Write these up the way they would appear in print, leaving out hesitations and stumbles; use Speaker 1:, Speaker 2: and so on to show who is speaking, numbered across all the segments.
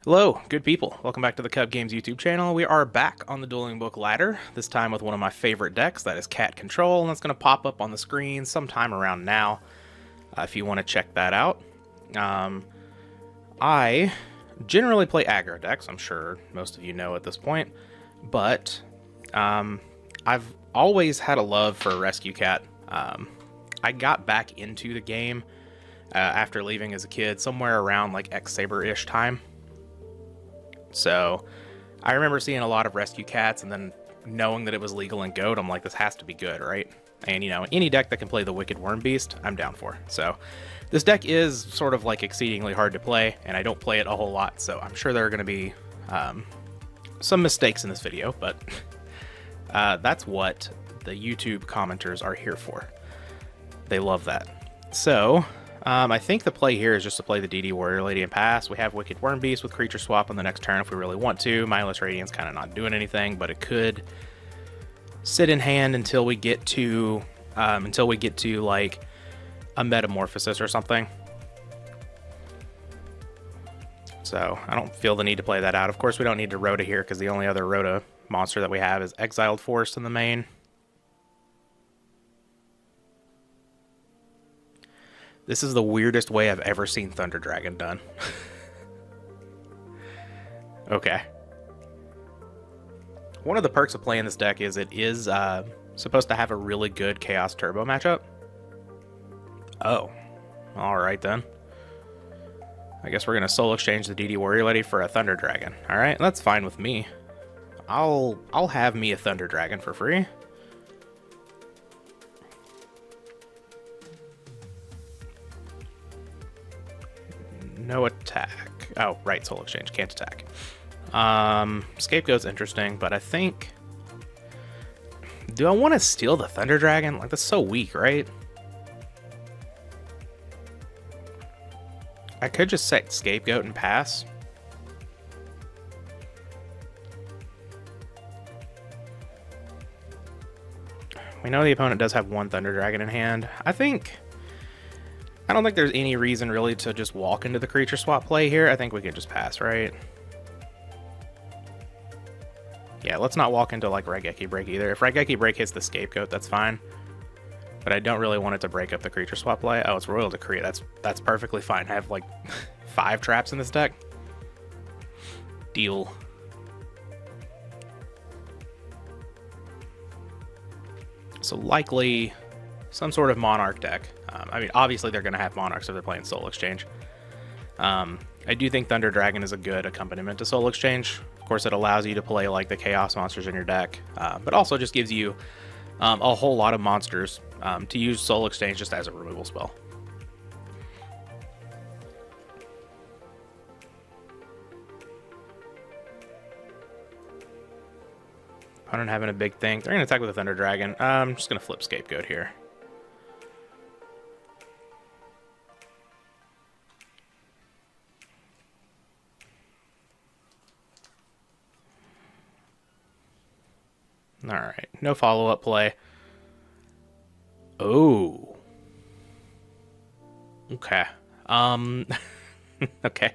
Speaker 1: Hello, good people. Welcome back to the Kuhb Games YouTube channel. We are back on the Dueling Book ladder, this time with one of my favorite decks, that is Cat Control, and that's going to pop up on the screen sometime around now, if you want to check that out. I generally play aggro decks, I'm sure most of you know at this point, but I've always had a love for Rescue Cat. I got back into the game after leaving as a kid, somewhere around like X-Saber-ish time. So I remember seeing a lot of Rescue Cats and then knowing that it was legal in GOAT, I'm like, this has to be good, right? And, you know, any deck that can play the Wicked Worm Beast, I'm down for. So this deck is sort of like exceedingly hard to play, and I don't play it a whole lot, so I'm sure there are going to be some mistakes in this video, but that's what the YouTube commenters are here for. They love that. So I think the play here is just to play the DD Warrior Lady and pass. We have Wicked Worm Beast with Creature Swap on the next turn if we really want to. Mindless Radiant's kind of not doing anything, but it could sit in hand until we get to like a Metamorphosis or something. So I don't feel the need to play that out. Of course, we don't need to Rhoda here because the only other Rhoda monster that we have is Exiled Forest in the main. This is the weirdest way I've ever seen Thunder Dragon done. Okay. One of the perks of playing this deck is it is supposed to have a really good Chaos Turbo matchup. Oh. Alright then. I guess we're going to Soul Exchange the DD Warrior Lady for a Thunder Dragon. Alright, that's fine with me. I'll have me a Thunder Dragon for free. No attack. Oh, right, Soul Exchange. Can't attack. Scapegoat's interesting, but I think... Do I want to steal the Thunder Dragon? Like, that's so weak, right? I could just set Scapegoat and pass. We know the opponent does have one Thunder Dragon in hand. I don't think there's any reason really to just walk into the creature swap play here. I think we can just pass, right? Yeah, let's not walk into like Raigeki Break either. If Raigeki Break hits the Scapegoat, that's fine. But I don't really want it to break up the creature swap play. Oh, it's Royal Decree. That's perfectly fine. I have like 5 traps in this deck. Deal. So likely some sort of Monarch deck. I mean, obviously they're going to have Monarchs if they're playing Soul Exchange. I do think Thunder Dragon is a good accompaniment to Soul Exchange. Of course, it allows you to play like the Chaos monsters in your deck, but also just gives you a whole lot of monsters to use Soul Exchange just as a removal spell. Opponent having a big thing. They're going to attack with a Thunder Dragon. I'm just going to flip Scapegoat here. Alright, no follow-up play. Oh. Okay. Okay.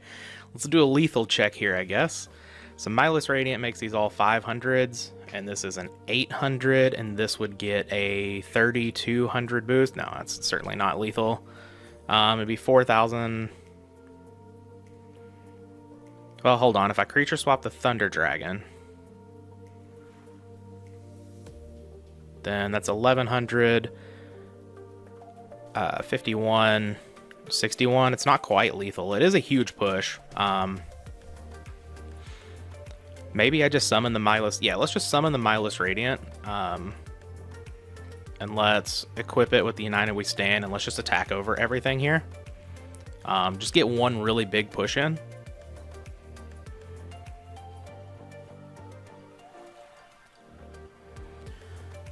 Speaker 1: Let's do a lethal check here, I guess. So Mindless Radiant makes these all 500s, and this is an 800, and this would get a 3200 boost. No, that's certainly not lethal. It'd be 4,000. Well, hold on. If I creature swap the Thunder Dragon, then that's 1100, 51, 61. It's not quite lethal. It is a huge push. Maybe I just summon the Mindless. Yeah, let's just summon the Mindless Radiant. And let's equip it with the United We Stand, and let's just attack over everything here. Just get one really big push in.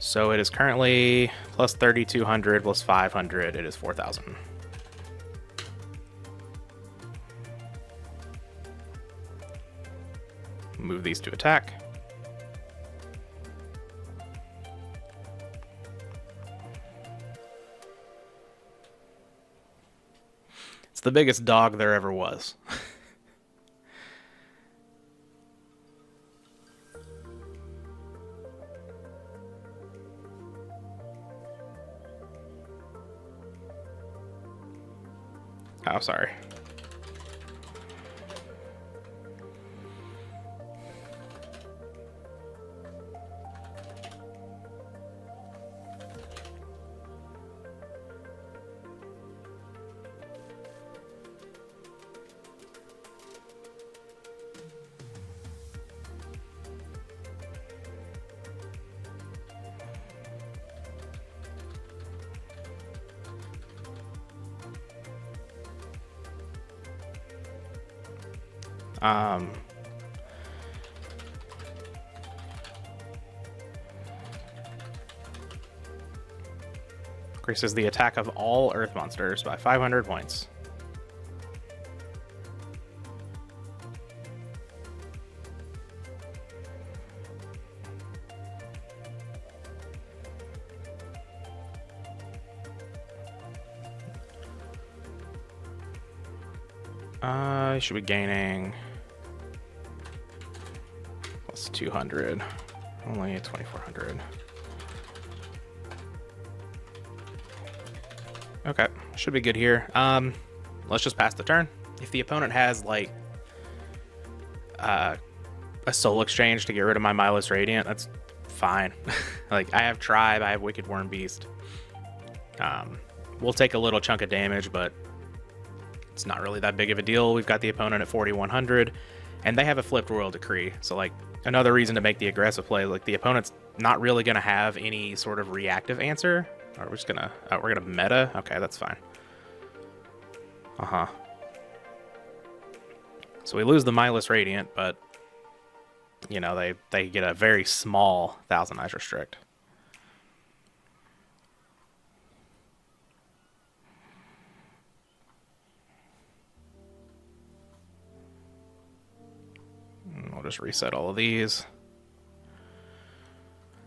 Speaker 1: So it is currently plus 3,200 plus 500. It is 4,000. Move these to attack. It's the biggest dog there ever was. Oh, sorry. Increases the attack of all earth monsters by 500 points. You should be gaining plus 200. Only 2,400. Okay, should be good here. Let's just pass the turn. If the opponent has like a soul exchange to get rid of my Mindless Radiant, that's fine. Like, I have Tribe, I have Wicked Worm Beast. We'll take a little chunk of damage, but it's not really that big of a deal. We've got the opponent at 4,100, and they have a flipped Royal Decree. So, like, another reason to make the aggressive play, like, the opponent's not really going to have any sort of reactive answer. Or we're just gonna, we're gonna meta? Okay, that's fine. So we lose the Mindless Radiant, but, you know, they get a very small Thousand Eyes Restrict. We'll just reset all of these.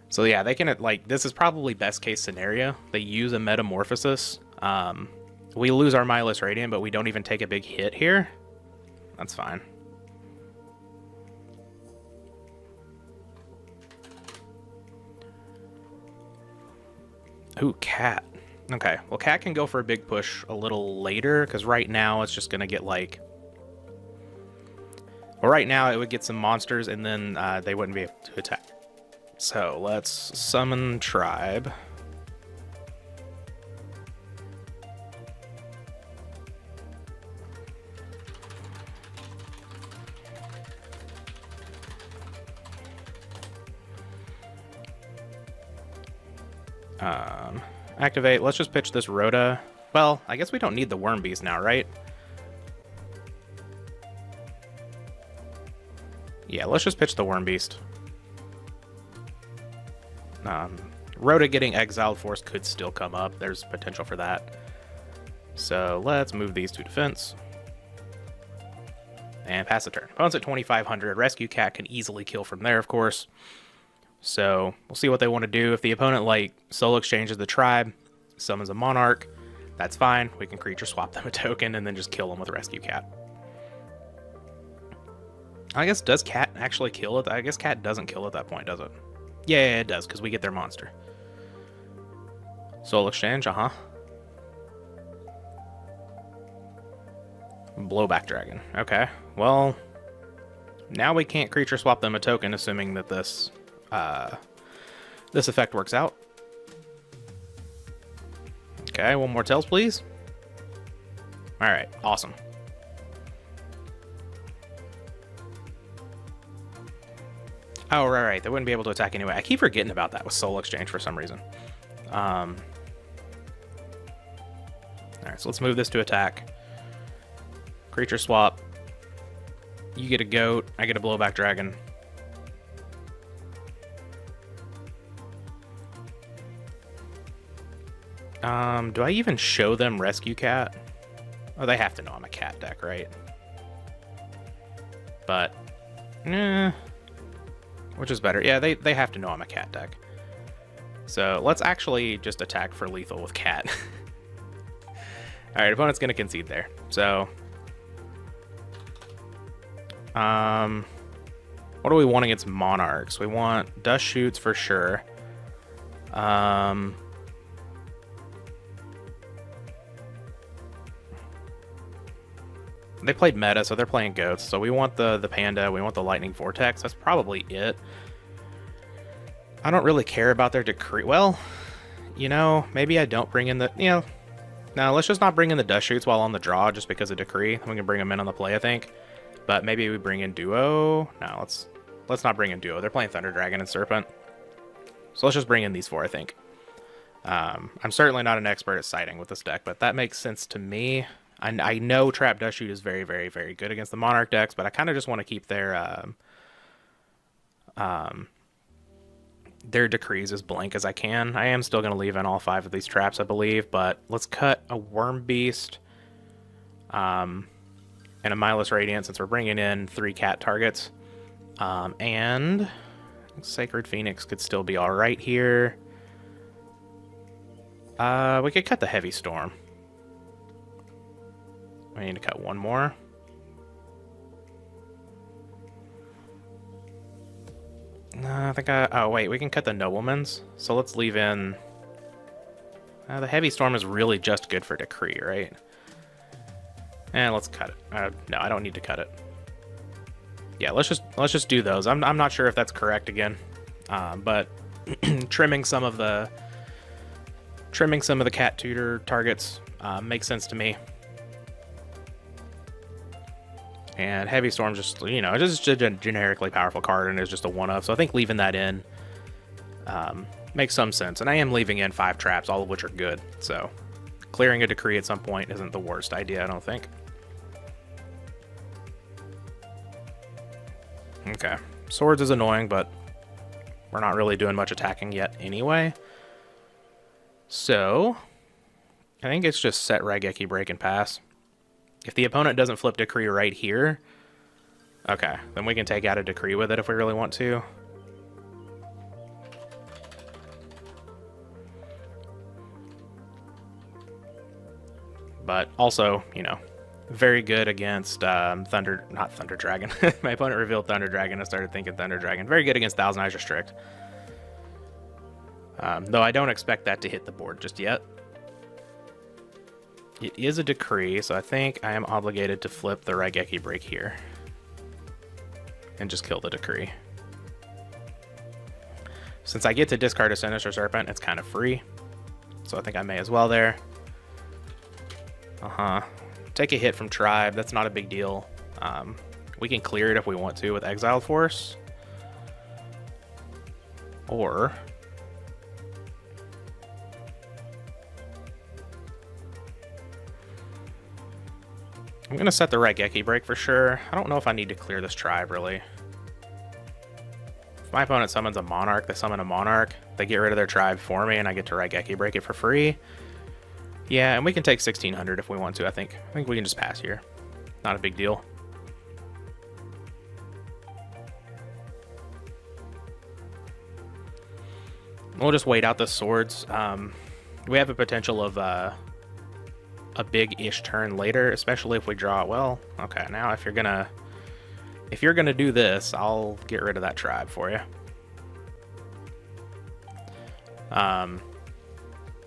Speaker 1: So yeah, they can, like, this is probably best case scenario. They use a Metamorphosis. We lose our Mindless Radiant, but we don't even take a big hit here. That's fine. Ooh, Cat. Okay, well, Cat can go for a big push a little later, because right now it's just going to get, like... Well, right now it would get some monsters, and then they wouldn't be able to attack. So let's summon Tribe. Activate. Let's just pitch this Rhoda. Well, I guess we don't need the Worm Beast now, right? Yeah, let's just pitch the Worm Beast. Rhoda getting exiled force could still come up. There's potential for that. So let's move these to defense. And pass the turn. Opponent's at 2,500. Rescue Cat can easily kill from there, of course. So we'll see what they want to do. If the opponent, like, soul exchanges the Tribe, summons a Monarch, that's fine. We can creature swap them a token and then just kill them with Rescue Cat. I guess, does Cat actually kill it? I guess Cat doesn't kill at that point, does it? Yeah, it does, because we get their monster. Soul exchange, Blowback Dragon. Okay, well, now we can't creature swap them a token, assuming that this this effect works out. Okay, one more Tails, please. Alright, awesome. Oh, right. They wouldn't be able to attack anyway. I keep forgetting about that with Soul Exchange for some reason. Alright, so let's move this to attack. Creature swap. You get a goat. I get a blowback dragon. Do I even show them Rescue Cat? Oh, they have to know I'm a cat deck, right? But, which is better? Yeah, they have to know I'm a cat deck. So let's actually just attack for lethal with Cat. Alright, opponent's gonna concede there. So, what do we want against Monarchs? We want Dust Shoots for sure. They played meta, so they're playing goats. So we want the panda, we want the lightning vortex. That's probably it. I don't really care about their decree. Well, you know, maybe I don't bring in the, you know, no, let's just not bring in the dust shoots while on the draw just because of decree. We can bring them in on the play, I think. But maybe we bring in duo. No, let's not bring in duo. They're playing Thunder Dragon and Serpent. So let's just bring in these four, I think. I'm certainly not an expert at sighting with this deck, but that makes sense to me. I know Trap Dust Shoot is very, very, very good against the Monarch decks, but I kind of just want to keep their decrees as blank as I can. I am still going to leave in all 5 of these traps, I believe, but let's cut a Worm Beast and a Mindless Radiant since we're bringing in 3 cat targets. And Sacred Phoenix could still be alright here. We could cut the Heavy Storm. We need to cut one more. No, I think oh wait, we can cut the Nobleman's. So let's leave in... the Heavy Storm is really just good for Decree, right? And let's cut it. No, I don't need to cut it. Yeah, let's just do those. I'm not sure if that's correct again, but trimming some of the cat tutor targets makes sense to me. And Heavy Storm's just, you know, just a generically powerful card and is just a one-of, so I think leaving that in makes some sense. And I am leaving in 5 traps, all of which are good, so clearing a Decree at some point isn't the worst idea, I don't think. Okay, Swords is annoying, but we're not really doing much attacking yet anyway. So, I think it's just set Raigeki Break and pass. If the opponent doesn't flip Decree right here, okay, then we can take out a Decree with it if we really want to. But also, you know, very good against not Thunder Dragon. My opponent revealed Thunder Dragon. I started thinking Thunder Dragon. Very good against Thousand Eyes Restrict. Though I don't expect that to hit the board just yet. It is a Decree, so I think I am obligated to flip the Raigeki Break here. And just kill the Decree. Since I get to discard a Sinister Serpent, it's kind of free. So I think I may as well there. Take a hit from Tribe, that's not a big deal. We can clear it if we want to with Exiled Force. Or... I'm going to set the Raigeki Break for sure. I don't know if I need to clear this Tribe, really. If my opponent summons a Monarch, they summon a Monarch, they get rid of their Tribe for me, and I get to Raigeki Break it for free. Yeah, and we can take 1600 if we want to, I think. I think we can just pass here. Not a big deal. We'll just wait out the Swords. We have a potential of... a big-ish turn later, especially if we draw. Well, okay, now if you're gonna do this, I'll get rid of that Tribe for you.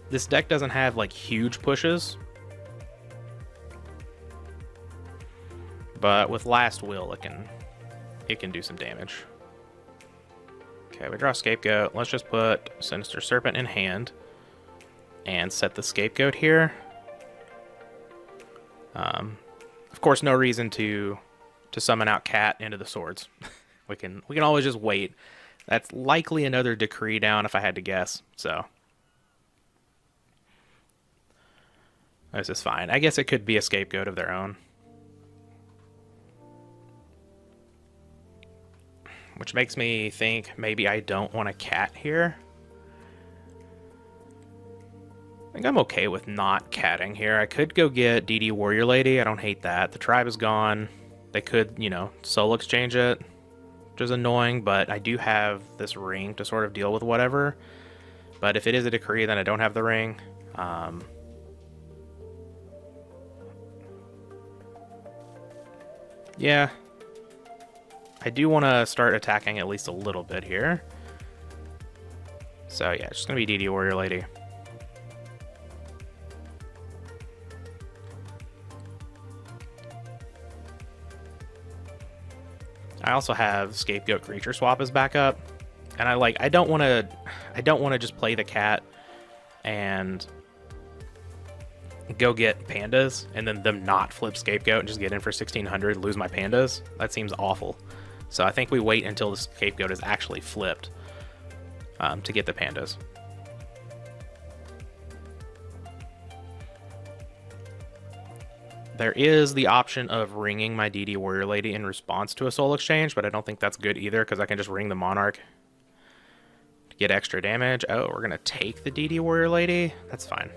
Speaker 1: This deck doesn't have like huge pushes, but with Last Will it can do some damage. Okay, we draw Scapegoat. Let's just put Sinister Serpent in hand and set the Scapegoat here. Of course, no reason to summon out Cat into the Swords. we can always just wait. That's likely another Decree down if I had to guess. So this is fine. I guess it could be a Scapegoat of their own, which makes me think maybe I don't want a Cat here. I think I'm okay with not catting here. I could go get DD Warrior Lady. I don't hate that. The Tribe is gone. They could, you know, soul exchange it, which is annoying, but I do have this ring to sort of deal with whatever. But if it is a Decree, then I don't have the ring. Yeah. I do want to start attacking at least a little bit here. So yeah, it's just going to be DD Warrior Lady. I also have Scapegoat Creature Swap as backup, and I don't want to just play the cat and go get pandas and then them not flip Scapegoat and just get in for 1600, lose my pandas. That seems awful. So I think we wait until the Scapegoat is actually flipped to get the pandas. There is the option of ringing my DD Warrior Lady in response to a soul exchange, but I don't think that's good either because I can just ring the Monarch to get extra damage. Oh, we're going to take the DD Warrior Lady? That's fine.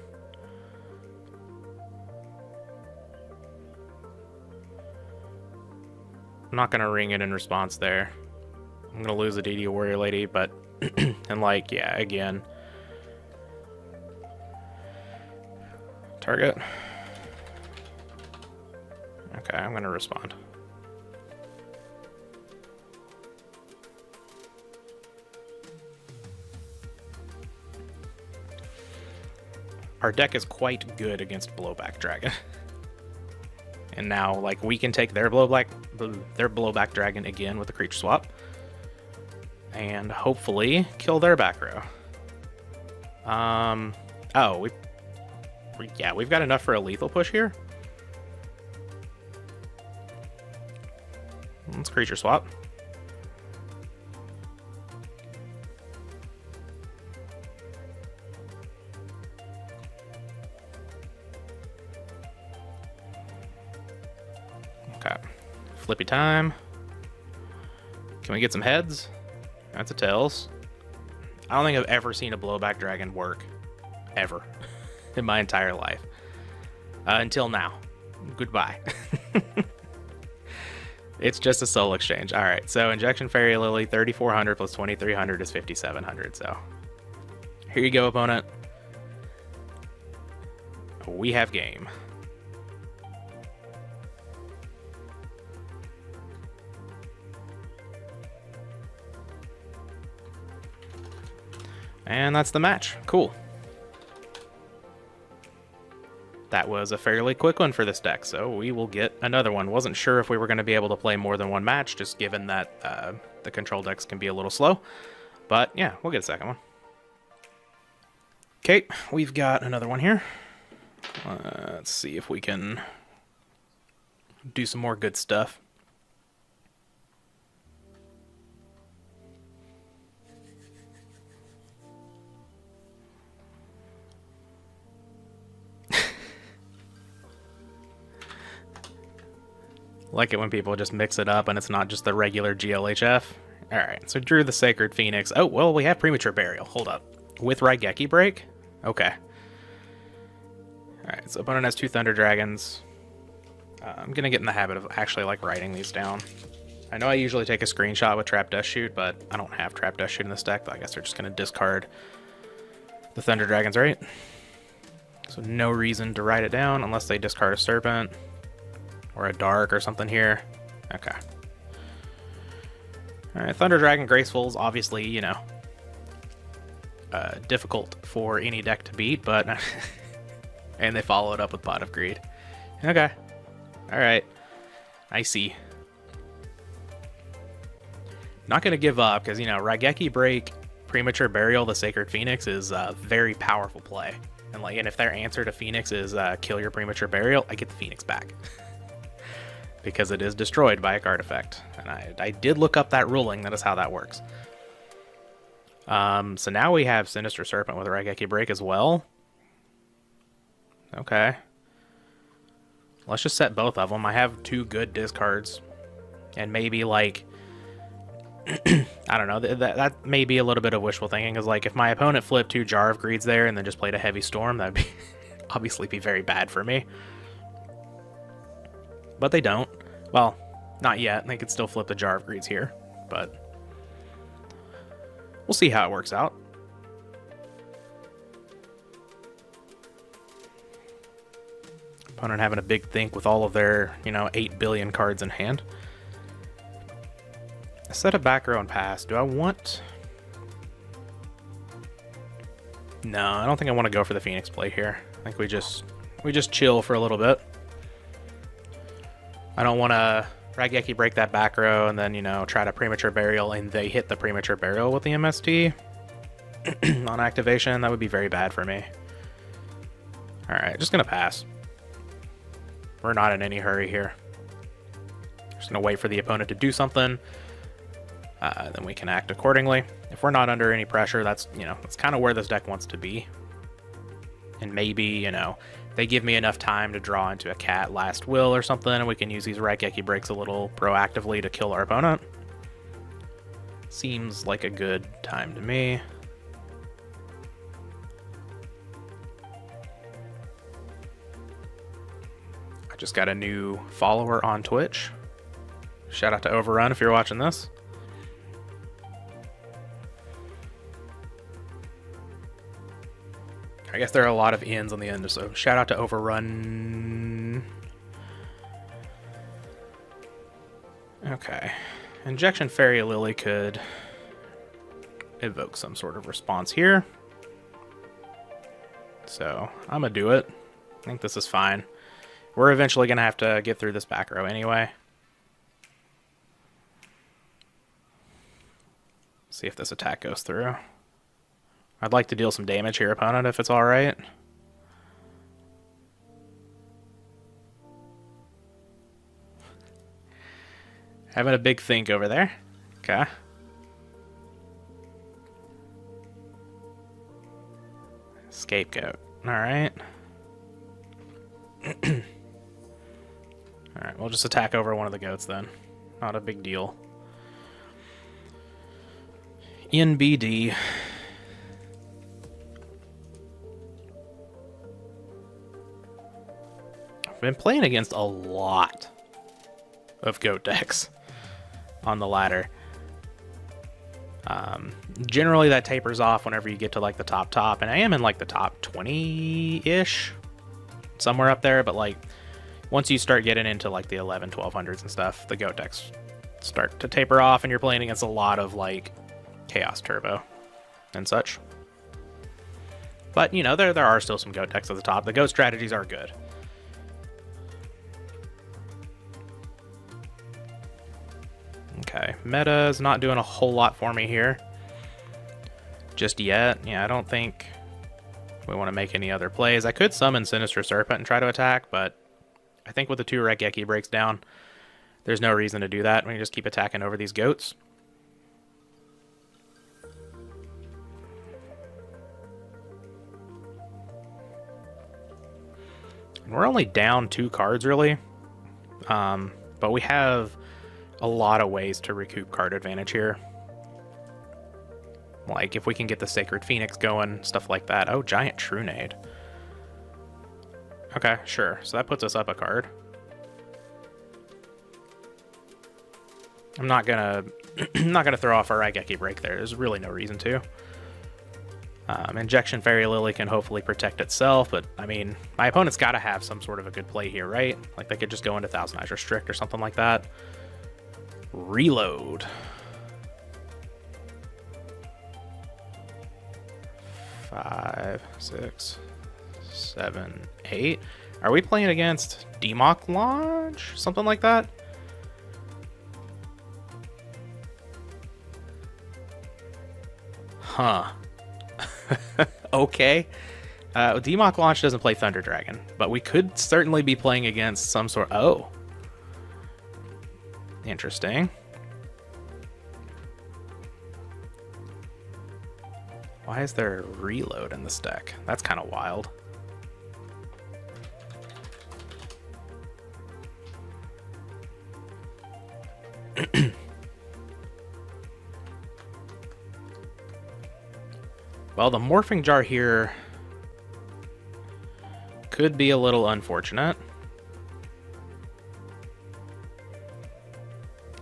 Speaker 1: I'm not going to ring it in response there. I'm going to lose the DD Warrior Lady, but... and like, yeah, again. Target. Okay, I'm going to respond. Our deck is quite good against Blowback Dragon. And now, like, we can take their blowback dragon again with the creature swap, and hopefully kill their back row. Oh, yeah, we've got enough for a lethal push here. Let's creature swap. Okay, flippy time. Can we get some heads? That's a tails. I don't think I've ever seen a blowback dragon work, ever, in my entire life. Until now. Goodbye. It's just a soul exchange. All right, so Injection Fairy Lily, 3,400 plus 2,300 is 5,700. So here you go, opponent. We have game. And that's the match. Cool. That was a fairly quick one for this deck, so we will get another one. Wasn't sure if we were going to be able to play more than one match, just given that the control decks can be a little slow. But yeah, we'll get a second one. Okay, we've got another one here. Let's see if we can do some more good stuff. Like it when people just mix it up and it's not just the regular GLHF. Alright, so drew the Sacred Phoenix. Oh, well, we have Premature Burial. Hold up. With Raigeki Break? Okay. Alright, so opponent has 2 Thunder Dragons. I'm gonna get in the habit of actually, like, writing these down. I know I usually take a screenshot with Trap Dust Shoot, but I don't have Trap Dust Shoot in this deck. I guess they're just gonna discard the Thunder Dragons, right? So no reason to write it down unless they discard a Serpent. Or a Dark or something here. Okay. Alright, Thunder Dragon Graceful is obviously, you know, difficult for any deck to beat, but... and they follow it up with Pot of Greed. Okay. Alright. I see. Not going to give up, because, you know, Raigeki Break, Premature Burial, the Sacred Phoenix is a very powerful play. And, like, and if their answer to Phoenix is kill your Premature Burial, I get the Phoenix back. Because it is destroyed by a card effect. And I did look up that ruling. That is how that works. So now we have Sinister Serpent with Raigeki Break as well. Okay. Let's just set both of them. I have 2 good discards. And maybe, like... I don't know. That may be a little bit of wishful thinking. Because, like, if my opponent flipped 2 Jar of Greeds there and then just played a Heavy Storm, that would be obviously be very bad for me. But they don't. Well, not yet. They could still flip the Jar of Greeds here. But we'll see how it works out. Opponent having a big think with all of their, you know, 8 billion cards in hand. I set a back row and pass. Do I want... No, I don't think I want to go for the Phoenix play here. I think we just chill for a little bit. I don't want to Raigeki break that back row, and then, you know, try to premature burial, and they hit the premature burial with the MST on activation. That would be very bad for me. Alright, just gonna pass. We're not in any hurry here. Just gonna wait for the opponent to do something. Then we can act accordingly. If we're not under any pressure, that's, you know, that's kind of where this deck wants to be. And maybe, you know, they give me enough time to draw into a cat last will or something, and we can use these Raigeki breaks a little proactively to kill our opponent. Seems like a good time to me. I just got a new follower on Twitch. Shout out to Overrun if you're watching this. I guess there are a lot of ends on the end, so shout out to Overrun. Okay. Injection Fairy Lily could evoke some sort of response here. So, I'm gonna do it. I think this is fine. We're eventually gonna have to get through this back row anyway. See if this attack goes through. I'd like to deal some damage here, opponent, if it's alright. Having a big think over there. Okay. Scapegoat. Alright. Alright, we'll just attack over one of the goats then. Not a big deal. NBD. I've been playing against a lot of goat decks on the ladder. Generally that tapers off whenever you get to like the top, and I am in like the top 20-ish, somewhere up there, but like once you start getting into like the 11, 1200s and stuff, the goat decks start to taper off, and you're playing against a lot of like Chaos Turbo and such. But you know, there are still some goat decks at the top. The goat strategies are good. Okay, meta is not doing a whole lot for me here just yet. Yeah, I don't think we want to make any other plays. I could summon Sinister Serpent and try to attack, but I think with the 2 Raigeki breaks down, there's no reason to do that. We can just keep attacking over these goats. And we're only down 2 cards, really. But we have a lot of ways to recoup card advantage here. Like, if we can get the Sacred Phoenix going, stuff like that. Oh, Giant Trunade. Okay, sure. So that puts us up a card. I'm not gonna throw off our Raigeki break there. There's really no reason to. Injection Fairy Lily can hopefully protect itself, but I mean, my opponent's got to have some sort of a good play here, right? Like, they could just go into Thousand Eyes Restrict or something like that. Reload. Five, 6, 7, 8. Are we playing against Demok Launch? Something like that? Huh. Okay. Demok Launch doesn't play Thunder Dragon, but we could certainly be playing against some sort... Oh. Interesting. Why is there reload in this deck? That's kind of wild. Well, the Morphing Jar here could be a little unfortunate.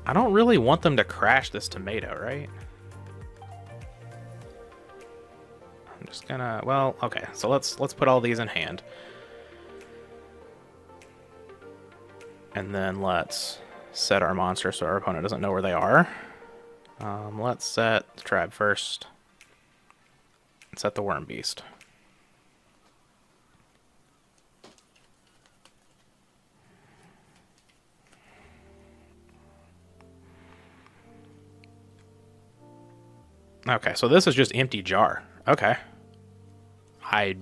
Speaker 1: I don't really want them to crash this tomato, right? I'm just gonna, well, okay, so let's put all these in hand. And then let's set our monster so our opponent doesn't know where they are. Let's set the tribe first. Set the Worm Beast. Okay, so this is just empty jar. Okay. I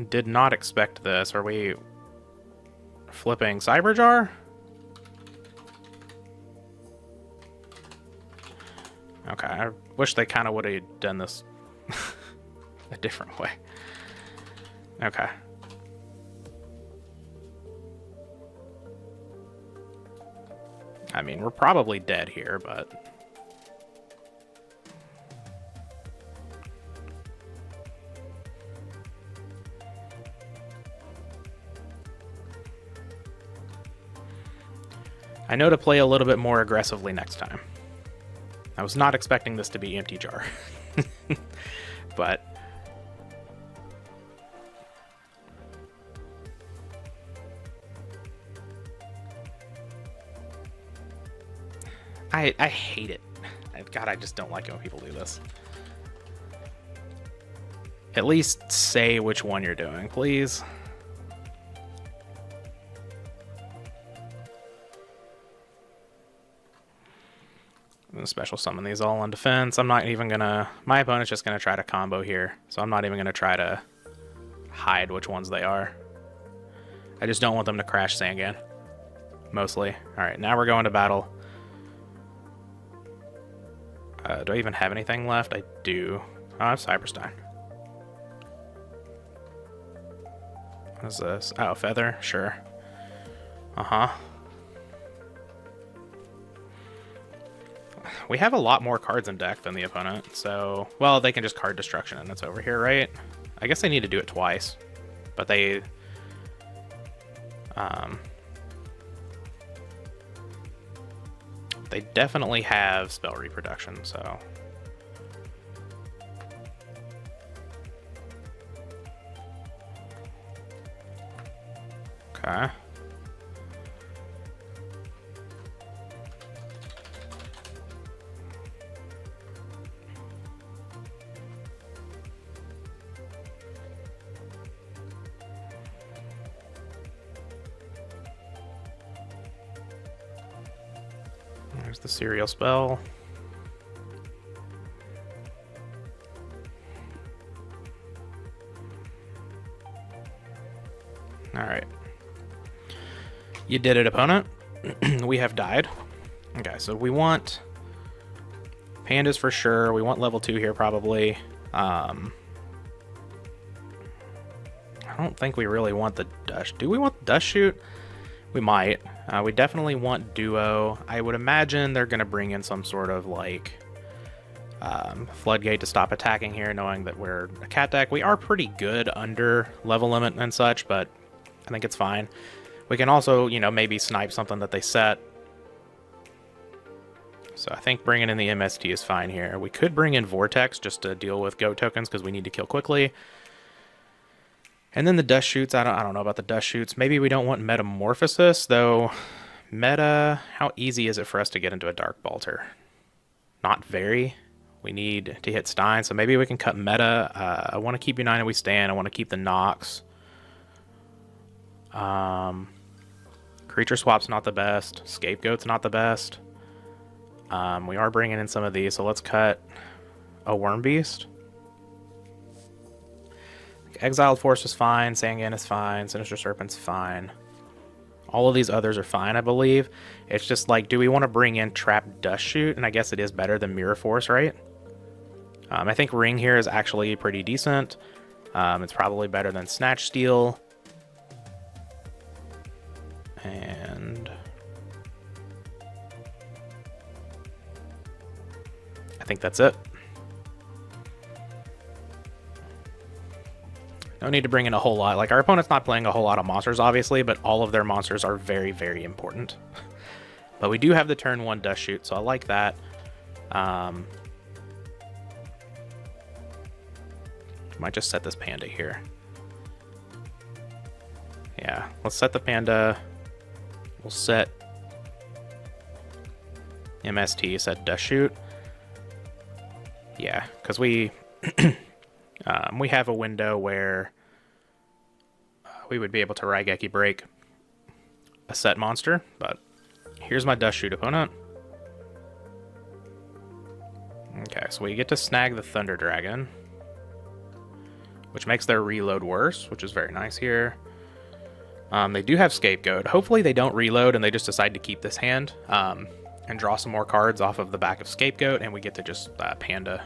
Speaker 1: did not expect this. Are we flipping Cyber Jar? Okay, I wish they kind of would have done this a different way. Okay. I mean, we're probably dead here, but... I know to play a little bit more aggressively next time. I was not expecting this to be empty jar. But... I hate it. God, I just don't like it when people do this. At least say which one you're doing, please. I'm gonna special summon these all on defense. I'm not even gonna... My opponent's just gonna try to combo here, so I'm not even gonna try to hide which ones they are. I just don't want them to crash Sangan. Mostly. Alright, now we're going to battle. Do I even have anything left? I do. Oh, I have Cyberstein. What is this? Oh, Feather? Sure. Uh-huh. We have a lot more cards in deck than the opponent, so... Well, they can just card Destruction and it's over here, right? I guess they need to do it twice. But they... They definitely have spell reproduction, so... Okay. There's the serial spell. Alright. You did it, opponent. We have died. Okay, so we want pandas for sure. We want level 2 here, probably. I don't think we really want the Dust. Do we want the Dust Shoot? We might. We definitely want Duo. I would imagine they're going to bring in some sort of, like, Floodgate to stop attacking here, knowing that we're a cat deck. We are pretty good under level limit and such, but I think it's fine. We can also, you know, maybe snipe something that they set. So I think bringing in the MST is fine here. We could bring in Vortex just to deal with Go tokens because we need to kill quickly. And then the Dust Shoots, I don't know about the Dust Shoots. Maybe we don't want Metamorphosis, though. Meta, how easy is it for us to get into a Dark Bolter? Not very. We need to hit Stein, so maybe we can cut Meta. I want to keep United We Stand. I want to keep the Nox. Creature Swap's not the best. Scapegoat's not the best. We are bringing in some of these, so let's cut a Worm Beast. Exiled Force is fine, Sangan is fine, Sinister Serpent's fine. All of these others are fine, I believe. It's just like, do we want to bring in Trap Dust Shoot? And I guess it is better than Mirror Force, right? I think Ring here is actually pretty decent. It's probably better than Snatch Steal. And... I think that's it. No need to bring in a whole lot. Like, our opponent's not playing a whole lot of monsters, obviously, but all of their monsters are very, very important. But we do have the turn 1 Dust Shoot, so I like that. Might just set this Panda here. Yeah, let's set the Panda. We'll set MST, set Dust Shoot. Yeah, because we... we have a window where we would be able to Raigeki break a set monster, but here's my Dust Shoot opponent. Okay, so we get to snag the Thunder Dragon, which makes their reload worse, which is very nice here. They do have Scapegoat. Hopefully they don't reload and they just decide to keep this hand and draw some more cards off of the back of Scapegoat, and we get to just Panda.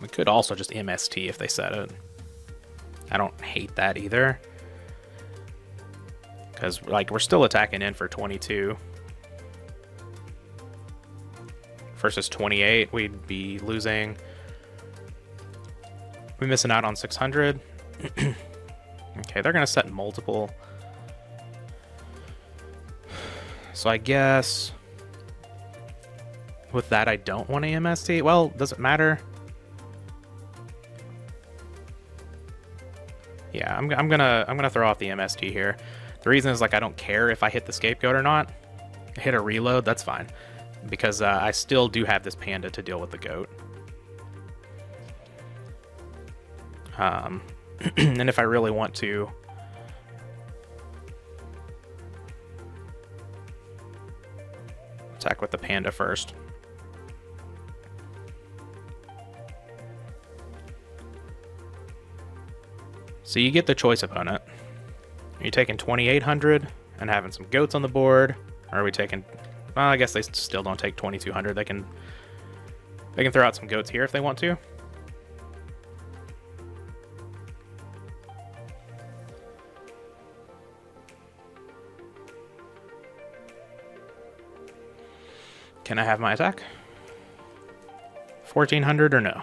Speaker 1: We could also just MST if they set it. I don't hate that either, because like we're still attacking in for 22 versus 28. We'd be losing. We're missing out on 600. Okay, they're gonna set multiple. So I guess with that I don't want to MST. Well, does it matter? Yeah, I'm gonna throw off the MST here. The reason is like I don't care if I hit the Scapegoat or not. I hit a reload, that's fine, because I still do have this Panda to deal with the goat. And if I really want to, attack with the Panda first. So you get the choice, opponent. Are you taking 2,800 and having some goats on the board? Or are we taking... Well, I guess they still don't take 2,200. They can throw out some goats here if they want to. Can I have my attack? 1,400 or no?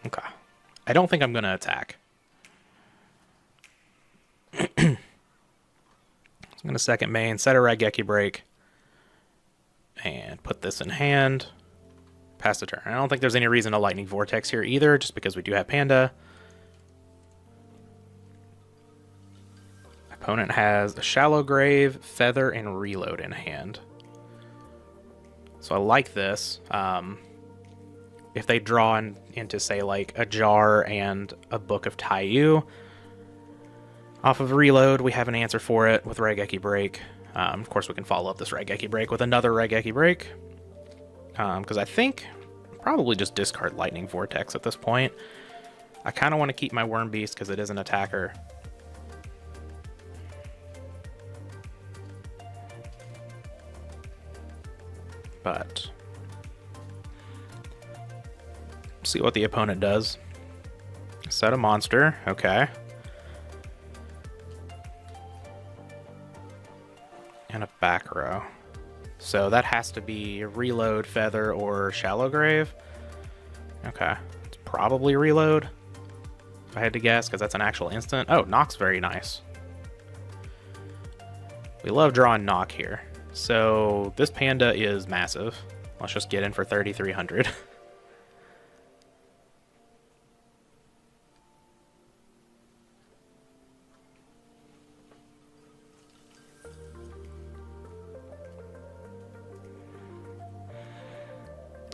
Speaker 1: Okay. I don't think I'm going to attack. So I'm going to second main, set a Raigeki break, and put this in hand. Pass the turn. I don't think there's any reason to Lightning Vortex here either, just because we do have Panda. Opponent has a Shallow Grave, Feather, and Reload in hand. So I like this. If they draw into, say, like a Jar and a Book of Taiyu, off of Reload, we have an answer for it with Raigeki Break. Of course, we can follow up this Raigeki Break with another Raigeki Break. Because I think probably just discard Lightning Vortex at this point. I kind of want to keep my Worm Beast because it is an attacker. But see what the opponent does. Set a monster, okay. And a back row. So that has to be Reload, Feather, or Shallow Grave. Okay, it's probably Reload, if I had to guess, because that's an actual instant. Oh, Knock's very nice. We love drawing Knock here. So this Panda is massive. Let's just get in for 3,300.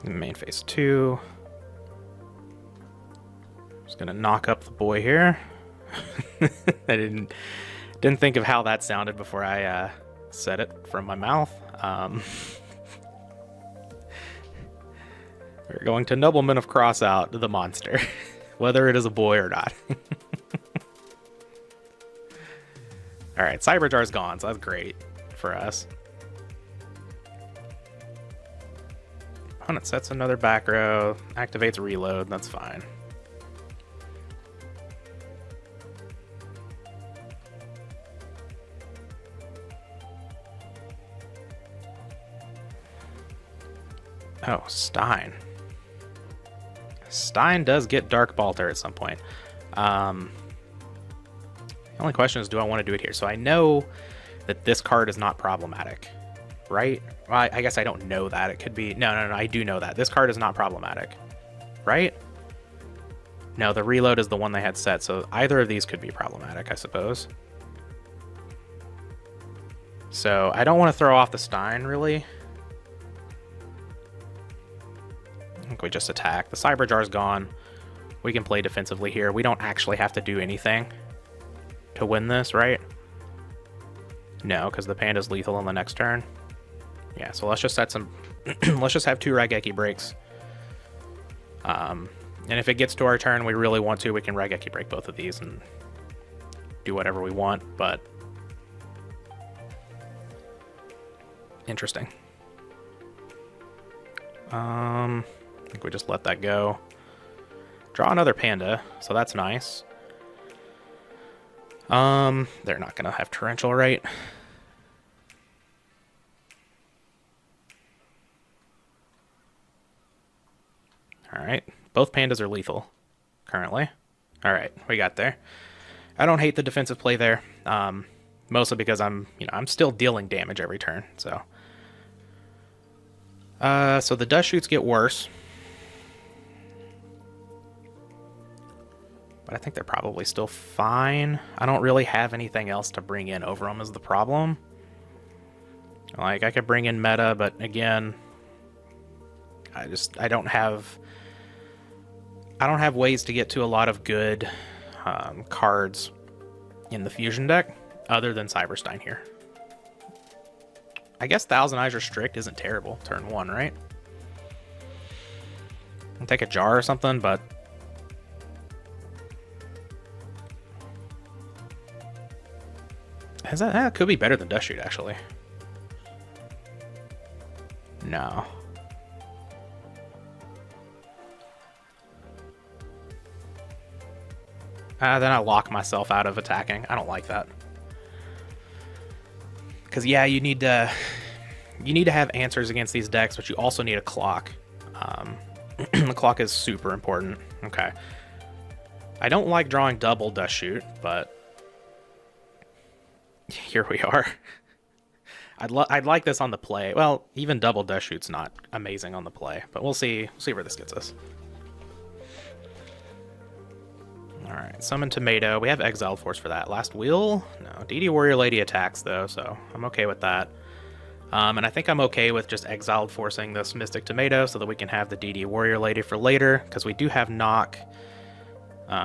Speaker 1: Main phase 2. Just gonna knock up the boy here. I didn't think of how that sounded before I said it from my mouth. We're going to Nobleman of Cross out the monster, whether it is a boy or not. All right, Cyberjar's gone, so that's great for us. Opponent sets another back row, activates Reload, that's fine. Oh, Stein. Stein does get Dark Balter at some point. The only question is, do I want to do it here? So I know that this card is not problematic, right? Well, I guess I don't know that. It could be... No, I do know that. This card is not problematic, right? No, the Reload is the one they had set, so either of these could be problematic, I suppose. So I don't want to throw off the Stein, really. I think we just attack. The Cyberjar's gone. We can play defensively here. We don't actually have to do anything to win this, right? No, because the Panda's lethal on the next turn. Yeah, so let's just set some... let's just have 2 Raigeki breaks. And if it gets to our turn, we really want to, we can Raigeki break both of these and do whatever we want, but... Interesting. I think we just let that go. Draw another Panda, so that's nice. They're not gonna have Torrential, right? Alright, both Pandas are lethal, currently. Alright, we got there. I don't hate the defensive play there, mostly because I'm still dealing damage every turn, so... so the dust shoots get worse. But I think they're probably still fine. I don't really have anything else to bring in over them is the problem. Like, I could bring in meta, but again... I don't have ways to get to a lot of good cards in the fusion deck other than Cyberstein here. I guess Thousand Eyes Restrict isn't terrible. Turn 1, right? I'll take a jar or something, but that could be better than Dust Shoot, actually. No. Then I lock myself out of attacking. I don't like that. Because, yeah, you need to have answers against these decks, but you also need a clock. The clock is super important. Okay. I don't like drawing double Dust Shoot, but here we are. I'd like this on the play. Well, even double Dust Shoot's not amazing on the play, but we'll see where this gets us. Alright, Summon Tomato. We have Exiled Force for that. Last Wheel? No. DD Warrior Lady attacks, though, so I'm okay with that. And I think I'm okay with just Exiled Forcing this Mystic Tomato so that we can have the DD Warrior Lady for later, because we do have Knock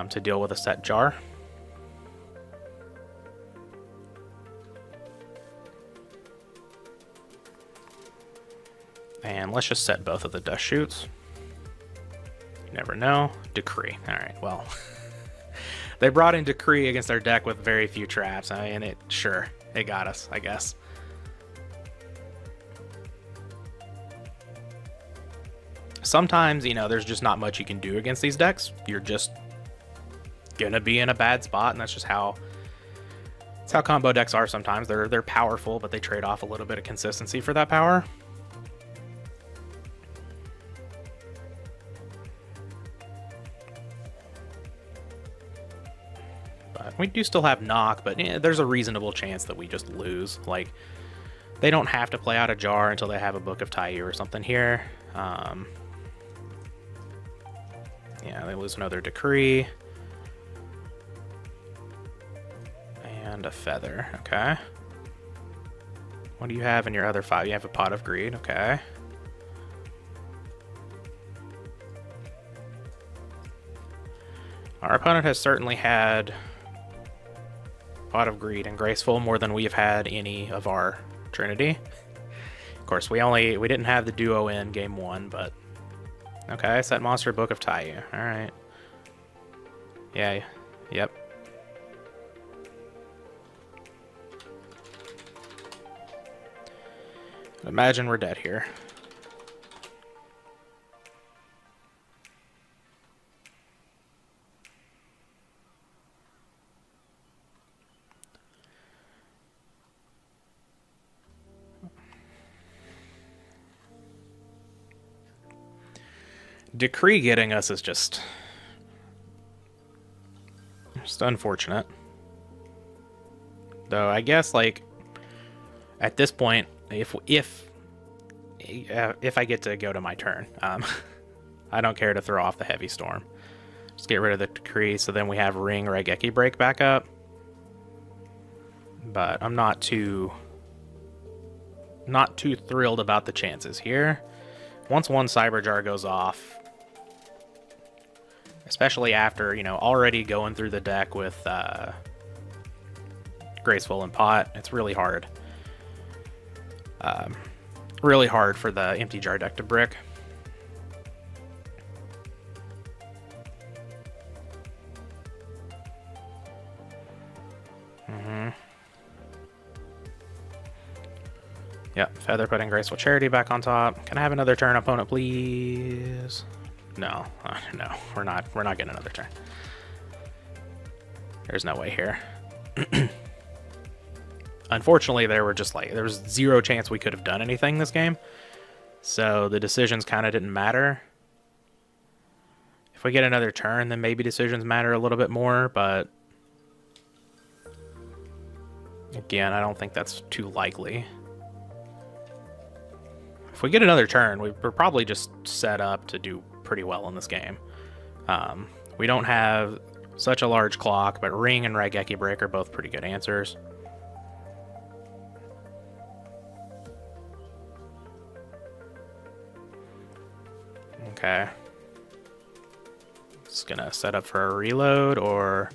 Speaker 1: to deal with a set jar. And let's just set both of the Dust Shoots. You never know. Decree. Alright, well... They brought in Decree against their deck with very few traps, and it got us, I guess. Sometimes, there's just not much you can do against these decks. You're just gonna be in a bad spot, and that's just how combo decks are sometimes. They're powerful, but they trade off a little bit of consistency for that power. We do still have Knock, but there's a reasonable chance that we just lose. Like, they don't have to play out a jar until they have a Book of Taiyu or something here. Yeah, they lose another Decree. And a Feather, okay. What do you have in your other 5? You have a Pot of Greed, okay. Our opponent has certainly had Pot of Greed and Graceful more than we've had any of our Trinity. Of course, we didn't have the duo in game 1, but okay, set monster Book of Taiyu. All right. Yeah. Yep. Imagine we're dead here. Decree getting us is just unfortunate. Though I guess, like, at this point, if I get to go to my turn, I don't care to throw off the Heavy Storm. Just get rid of the Decree, so then we have Ring Raigeki Break back up. But I'm not too thrilled about the chances here. Once one Cyber Jar goes off, especially after, already going through the deck with Graceful and Pot. It's really hard. Really hard for the Empty Jar deck to brick. Yep, Feather putting Graceful Charity back on top. Can I have another turn, opponent, please? No, no, we're not getting another turn. There's no way here. Unfortunately, there was zero chance we could have done anything this game, so the decisions kind of didn't matter. If we get another turn, then maybe decisions matter a little bit more, but again, I don't think that's too likely. If we get another turn, we're probably just set up to do pretty well in this game. We don't have such a large clock, but Ring and Raigeki Break are both pretty good answers. Okay. Just gonna set up for a reload, or...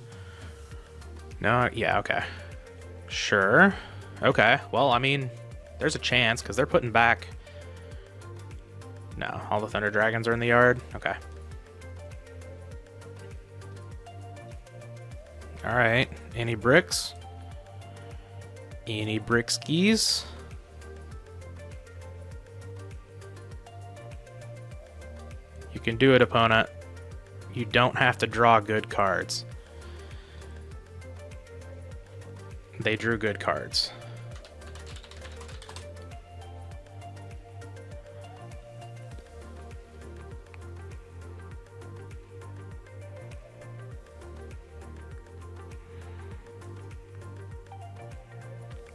Speaker 1: No, yeah, okay. Sure. Okay, well, I mean, there's a chance, because they're putting back... No, all the Thunder Dragons are in the yard? Okay. Alright, any bricks? Any brick skis? You can do it, opponent. You don't have to draw good cards. They drew good cards.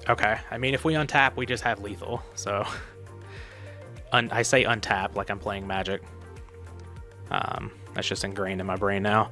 Speaker 1: Okay, I mean, if we untap, we just have lethal, so... I say untap like I'm playing Magic. That's just ingrained in my brain now.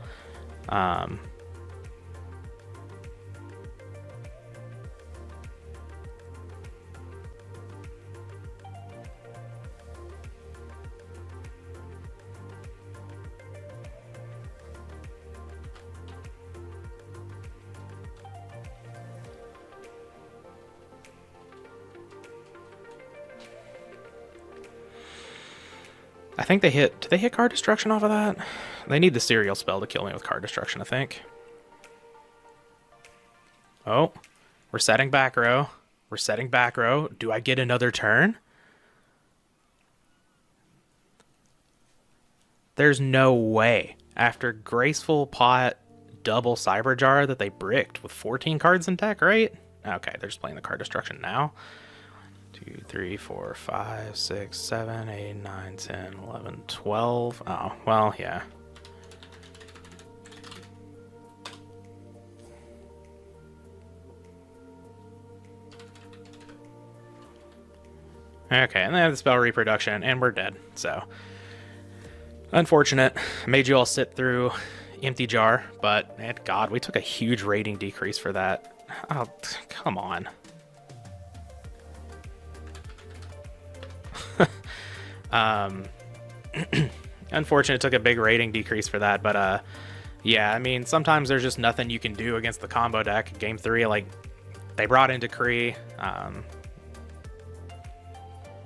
Speaker 1: I think they hit... Did they hit card destruction off of that? They need the Serial spell to kill me with card destruction, I think. Oh. We're setting back row. We're setting back row. Do I get another turn? There's no way. After Graceful Pot double Cyber Jar that they bricked with 14 cards in deck, right? Okay, they're just playing the card destruction now. 2, 3, 4, 5, 6, 7, 8, 9, 10, 11, 12. Oh, well, yeah. Okay, and they have the spell reproduction, and we're dead, so. Unfortunate. Made you all sit through Empty Jar, but, man, God, we took a huge rating decrease for that. Oh, come on. Unfortunate, it took a big rating decrease for that, but yeah, I mean, sometimes there's just nothing you can do against the combo deck. Game 3, like, they brought in Decree,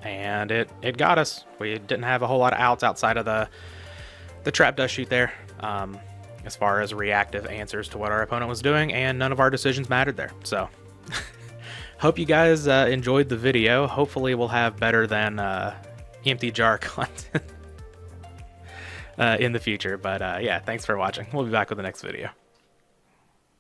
Speaker 1: and it got us. We didn't have a whole lot of outs outside of the Trap Dust Shoot there, as far as reactive answers to what our opponent was doing, and none of our decisions mattered there, so... Hope you guys enjoyed the video. Hopefully we'll have better than Empty Jar content in the future. But yeah, thanks for watching. We'll be back with the next video.